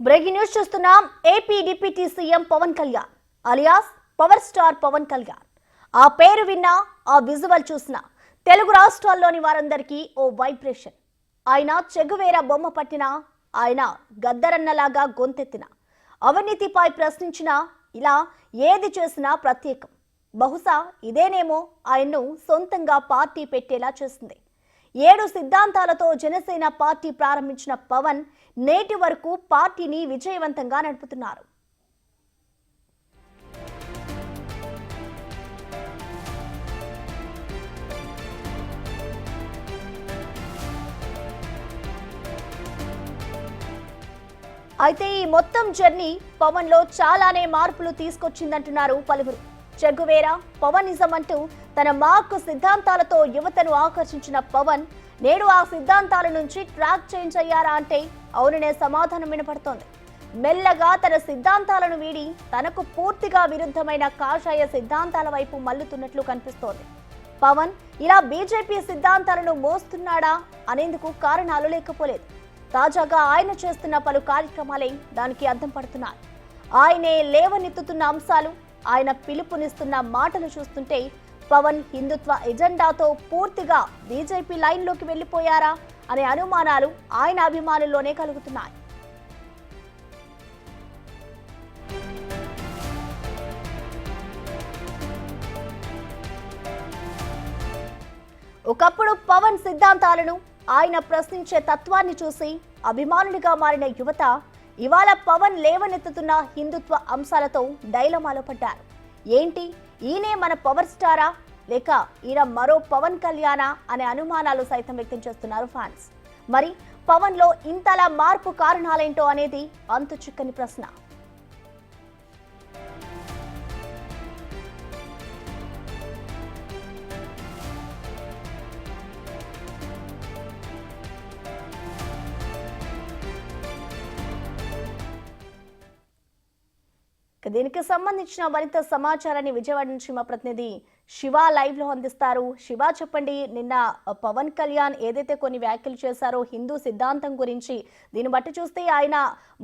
Breaking news చూస్తున్నాం. AP deputy CM Pawan Kalyan alias power star Pawan Kalyan. ఆ పేరు విన్నా, ఆ విజువల్ చూసినా తెలుగు రాష్ట్రాల్లోని వారందరికీ ఓ వైబ్రేషన్. ఆయన చెగువేరా బొమ్మ పట్టినా, ఆయన గద్దరన్నలాగా గొంతెత్తిన, అవినీతిపై ప్రశ్నించినా, ఇలా ఏది చేసినా ప్రత్యేకం. బహుశా ఇదేనేమో ఆయన్ను సొంతంగా పార్టీ పెట్టేలా చేసింది. 7 సిద్ధాంతాలతో జనసేన పార్టీ ప్రారంభించిన పవన్ నేటి వరకు పార్టీని విజయవంతంగా నడుపుతున్నారు. అయితే ఈ మొత్తం జర్నీ పవన్ లో చాలానే మార్పులు తీసుకొచ్చిందంటున్నారు పలువురు. చెగువేరా పవనిజం అంటూ తన మార్కు సిద్ధాంతాలతో యువతను ఆకర్షించిన పవన్ నేడు ఆ సిద్ధాంతాల నుంచి ట్రాక్ చేంజ్ అయ్యారా అంటే అవుననే సమాధానం వినపడుతోంది. మెల్లగా తన సిద్ధాంతాలను వీడి తనకు పూర్తిగా విరుద్ధమైన కాషాయ సిద్ధాంతాల వైపు మల్లుతున్నట్లు కనిపిస్తోంది. పవన్ ఇలా బీజేపీ సిద్ధాంతాలను మోస్తున్నాడా అనేందుకు కారణాలు లేకపోలేదు. తాజాగా ఆయన చేస్తున్న పలు కార్యక్రమాలే దానికి అద్దం పడుతున్నాయి. ఆయనే లేవనెత్తుతున్న అంశాలు, ఆయన పిలుపునిస్తున్న మాటలు చూస్తుంటే పవన్ హిందుత్వ ఎజెండాతో పూర్తిగా బీజేపీ లైన్లోకి వెళ్లిపోయారా అనే అనుమానాలు ఆయన అభిమానుల్లోనే కలుగుతున్నాయి. ఒకప్పుడు పవన్ సిద్ధాంతాలను, ఆయన ప్రశ్నించే తత్వాన్ని చూసి అభిమానుడిగా మారిన యువత ఇవాళ పవన్ లేవనెత్తుతున్న హిందుత్వ అంశాలతో డైలమాలో పడ్డారు. ఏంటి, ఈయనే మన పవర్ స్టారా లేక ఈయన మరో పవన్ కళ్యాణా అనే అనుమానాలు సైతం వ్యక్తం చేస్తున్నారు ఫ్యాన్స్. మరి పవన్ లో ఇంతలా మార్పు కారణాలేంటో అనేది అంతు చిక్కని ప్రశ్న. దీనికి సంబంధించిన మరింత సమాచారాన్ని విజయవాడ నుంచి మా ప్రతినిధి శివ లైవ్ లో అందిస్తారు. శివ, చెప్పండి, నిన్న పవన్ కళ్యాణ్ ఏదైతే కొన్ని వ్యాఖ్యలు చేశారో హిందూ సిద్ధాంతం గురించి, దీన్ని బట్టి చూస్తే ఆయన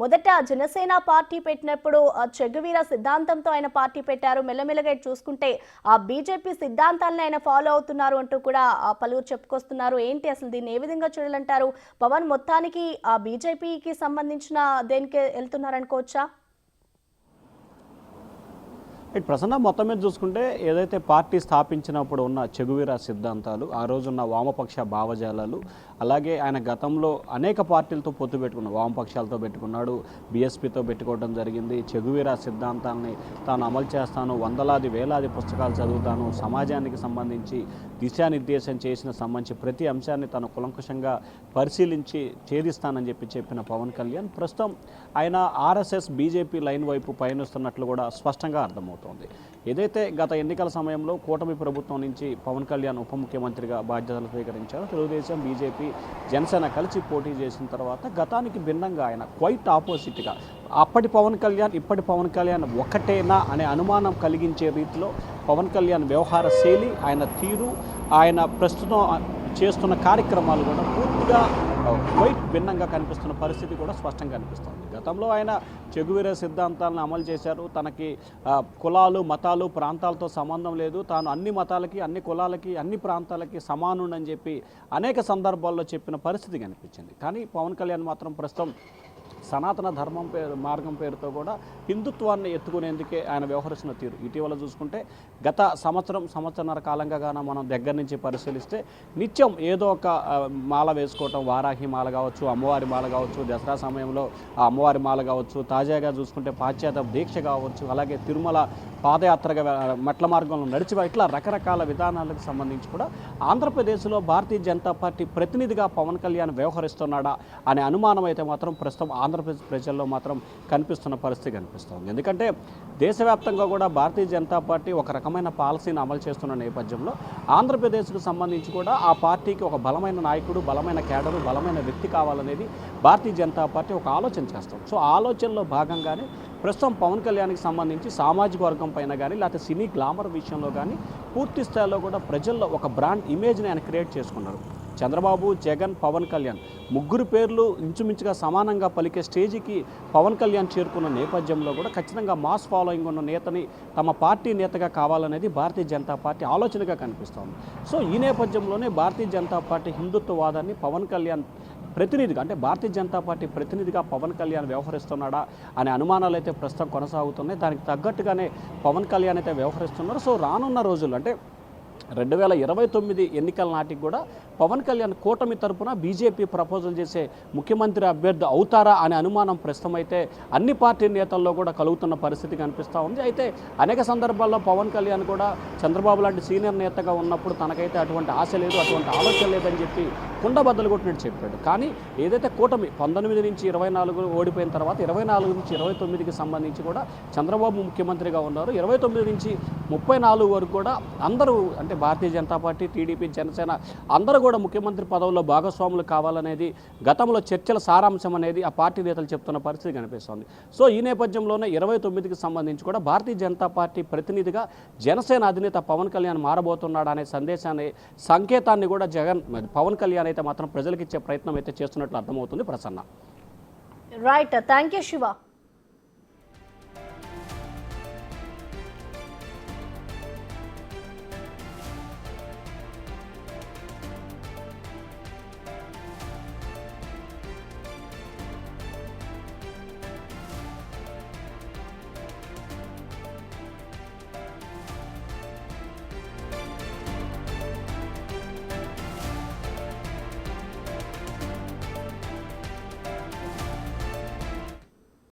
మొదట జనసేన పార్టీ పెట్టినప్పుడు చెగువీర సిద్ధాంతంతో ఆయన పార్టీ పెట్టారు. మెల్లమెల్లగా చూసుకుంటే ఆ బీజేపీ సిద్ధాంతాలను ఆయన ఫాలో అవుతున్నారు అంటూ కూడా పలువురు చెప్పుకొస్తున్నారు. ఏంటి అసలు దీన్ని ఏ విధంగా చూడాలంటారు? పవన్ మొత్తానికి ఆ బీజేపీకి సంబంధించిన దేనికి వెళ్తున్నారనుకోవచ్చా? ప్రసన్న, మొత్తం మీద చూసుకుంటే ఏదైతే పార్టీ స్థాపించినప్పుడు ఉన్న చెగువీర సిద్ధాంతాలు, ఆ రోజున్న వామపక్ష భావజాలాలు, అలాగే ఆయన గతంలో అనేక పార్టీలతో పొత్తు పెట్టుకున్నాడు. వామపక్షాలతో పెట్టుకున్నాడు, బీఎస్పీతో పెట్టుకోవడం జరిగింది. చెగువీర సిద్ధాంతాన్ని తాను అమలు చేస్తాను, వందలాది వేలాది పుస్తకాలు చదువుతాను, సమాజానికి సంబంధించి దిశానిర్దేశం సంబంధించి ప్రతి అంశాన్ని తను కులంకుశంగా పరిశీలించి ఛేదిస్తానని చెప్పిన పవన్ కళ్యాణ్ ప్రస్తుతం ఆయన ఆర్ఎస్ఎస్ బీజేపీ లైన్ వైపు పయనిస్తున్నట్లు కూడా స్పష్టంగా అర్థమవుతుంది. ఏదైతే గత ఎన్నికల సమయంలో కూటమి ప్రభుత్వం నుంచి పవన్ కళ్యాణ్ ఉప ముఖ్యమంత్రిగా బాధ్యతలు స్వీకరించారు. తెలుగుదేశం, బీజేపీ, జనసేన కలిసి పోటీ చేసిన తర్వాత గతానికి భిన్నంగా ఆయన క్వైట్ ఆపోజిట్గా అప్పటి పవన్ కళ్యాణ్ ఇప్పటి పవన్ కళ్యాణ్ ఒకటేనా అనే అనుమానం కలిగించే రీతిలో పవన్ కళ్యాణ్ వ్యవహార శైలి, ఆయన తీరు, ఆయన ప్రస్తుతం చేస్తున్న కార్యక్రమాలు కూడా పూర్తిగా క్వైట్ భిన్నంగా కనిపిస్తున్న పరిస్థితి కూడా స్పష్టంగా కనిపిస్తుంది. గతంలో ఆయన చెగువీర సిద్ధాంతాలను అమలు చేశారు. తనకి కులాలు, మతాలు, ప్రాంతాలతో సంబంధం లేదు, తాను అన్ని మతాలకి, అన్ని కులాలకి, అన్ని ప్రాంతాలకి సమానుడని చెప్పి అనేక సందర్భాల్లో చెప్పిన పరిస్థితి కనిపించింది. కానీ పవన్ కళ్యాణ్ మాత్రం ప్రస్తుతం సనాతన ధర్మం మార్గం పేరుతో కూడా హిందుత్వాన్ని ఎత్తుకునేందుకే ఆయన వ్యవహరిస్తున్న తీరు ఇటీవల చూసుకుంటే గత సంవత్సరన్నర కాలంగా మనం దగ్గర నుంచి పరిశీలిస్తే నిత్యం ఏదో ఒక మాల వేసుకోవటం, వారాహి మాల కావచ్చు, అమ్మవారి మాల కావచ్చు, దసరా సమయంలో ఆ అమ్మవారి మాల కావచ్చు, తాజాగా చూసుకుంటే పాశ్చాత్య దీక్ష కావచ్చు, అలాగే తిరుమల పాదయాత్రగా మెట్ల మార్గంలో నడిచి ఇట్లా రకరకాల విధానాలకు సంబంధించి కూడా ఆంధ్రప్రదేశ్లో భారతీయ జనతా పార్టీ ప్రతినిధిగా పవన్ కళ్యాణ్ వ్యవహరిస్తున్నాడా అనే అనుమానం అయితే మాత్రం ప్రస్తుతం ఆంధ్రప్రదేశ్ ప్రజల్లో మాత్రం కనిపిస్తున్న పరిస్థితి కనిపిస్తుంది. ఎందుకంటే దేశవ్యాప్తంగా కూడా భారతీయ జనతా పార్టీ ఒక రకమైన పాలసీని అమలు చేస్తున్న నేపథ్యంలో ఆంధ్రప్రదేశ్కు సంబంధించి కూడా ఆ పార్టీకి ఒక బలమైన నాయకుడు, బలమైన కేడరు, బలమైన వ్యక్తి కావాలనేది భారతీయ జనతా పార్టీ ఒక ఆలోచన చేస్తుంది. సో ఆలోచనలో భాగంగానే ప్రస్తుతం పవన్ కళ్యాణ్కి సంబంధించి సామాజిక వర్గం పైన కానీ లేకపోతే సినీ గ్లామర్ విషయంలో కానీ పూర్తి స్థాయిలో కూడా ప్రజల్లో ఒక బ్రాండ్ ఇమేజ్ని ఆయన క్రియేట్ చేసుకున్నారు. చంద్రబాబు, జగన్, పవన్ కళ్యాణ్ ముగ్గురు పేర్లు ఇంచుమించుగా సమానంగా పలికే స్టేజికి పవన్ కళ్యాణ్ చేరుకున్న నేపథ్యంలో కూడా ఖచ్చితంగా మాస్ ఫాలోయింగ్ ఉన్న నేతని తమ పార్టీ నేతగా కావాలనేది భారతీయ జనతా పార్టీ ఆలోచనగా కనిపిస్తోంది. సో ఈ నేపథ్యంలోనే భారతీయ జనతా పార్టీ హిందుత్వవాదాన్ని పవన్ కళ్యాణ్ ప్రతినిధిగా, అంటే భారతీయ జనతా పార్టీ ప్రతినిధిగా పవన్ కళ్యాణ్ వ్యవహరిస్తున్నాడా అనే అనుమానాలు అయితే ప్రస్తుతం కొనసాగుతున్నాయి. దానికి తగ్గట్టుగానే పవన్ కళ్యాణ్ అయితే వ్యవహరిస్తున్నారు. సో రానున్న రోజులు అంటే 2029 ఎన్నికల నాటికి కూడా పవన్ కళ్యాణ్ కూటమి తరపున బీజేపీ ప్రపోజల్ చేసే ముఖ్యమంత్రి అభ్యర్థి అవుతారా అనే అనుమానం ప్రస్తుతం అయితే అన్ని పార్టీ నేతల్లో కూడా కలుగుతున్న పరిస్థితి కనిపిస్తూ ఉంది. అయితే అనేక సందర్భాల్లో పవన్ కళ్యాణ్ కూడా చంద్రబాబు లాంటి సీనియర్ నేతగా ఉన్నప్పుడు తనకైతే అటువంటి ఆశ లేదు, అటువంటి ఆలోచన లేదని చెప్పి కుండబద్దలు కొట్టినట్టు చెప్పాడు. కానీ ఏదైతే కూటమి 19 నుంచి 24 ఓడిపోయిన తర్వాత 24 నుంచి 29కి సంబంధించి కూడా చంద్రబాబు ముఖ్యమంత్రిగా ఉన్నారు. 29 నుంచి 34 వరకు కూడా అందరూ, అంటే భారతీయ జనతా పార్టీ, టీడీపీ, జనసేన అందరూ కూడా ముఖ్యమంత్రి పదవుల్లో భాగస్వాములు కావాలనేది గతంలో చర్చల సారాంశం అనేది ఆ పార్టీ నేతలు చెప్తున్న పరిస్థితి కనిపిస్తోంది. సో ఈ నేపథ్యంలోనే 29కి సంబంధించి కూడా భారతీయ జనతా పార్టీ ప్రతినిధిగా జనసేన అధినేత పవన్ కళ్యాణ్ మారబోతున్నాడు అనే సందేశాన్ని, సంకేతాన్ని కూడా పవన్ కళ్యాణ్ అయితే మాత్రం ప్రజలకు ఇచ్చే ప్రయత్నం అయితే చేస్తున్నట్లు అర్థమవుతుంది. Prasanna. Right, thank you Shiva.